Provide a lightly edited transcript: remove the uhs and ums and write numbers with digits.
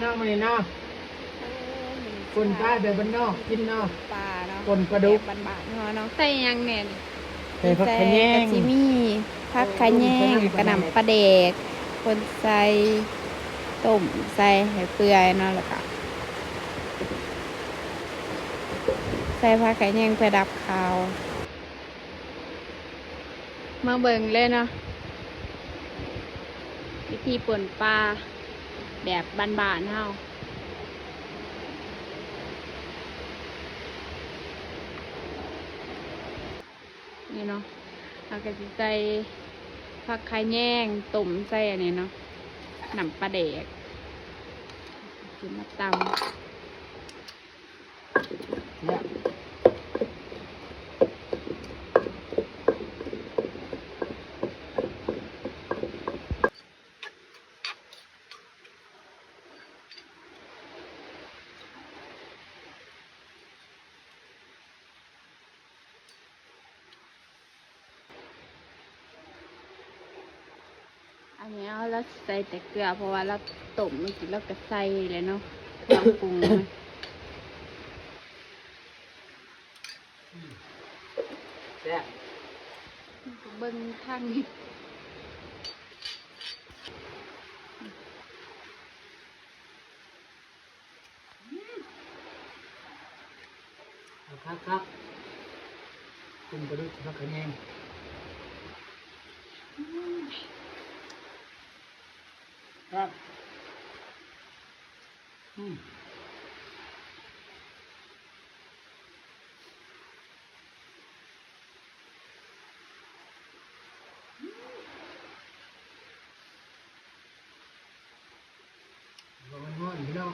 นาะมันนี่เนาะคนใต้แบบบ้านนอกกินเนาะ ปลาเนาะ คนปลาดุก บานๆเนาะ ใส่หยังแน่น ใส่ผักขะแยง กะซิมีผักขะแยงกระหน่ำปลาแดกคนใส่ต้มใส่ให้เปื่อยเนาะแล้วก็ใส่ผักขะแยงเพื่อดับคาว มาเบิ่งเลยเนาะวิธีป่นปลาแบบบานๆเฮานี่เนาะเราก็จะใส่ผักไข่แยงต้มใส่อันนี้เนาะน้ำปลาแดกกินมาตำ เนี่ย อันนี้เราใส่แต่เกลือเพราะว่าเราต้มเมื่อกี้เราก็ใส่เลยเนาะเครื่องปรุงมัน แซ่บ เบิ่งทางนี้ เอาครับคุณปลาดุกผักขะแยงครับลองมันพี่น้อง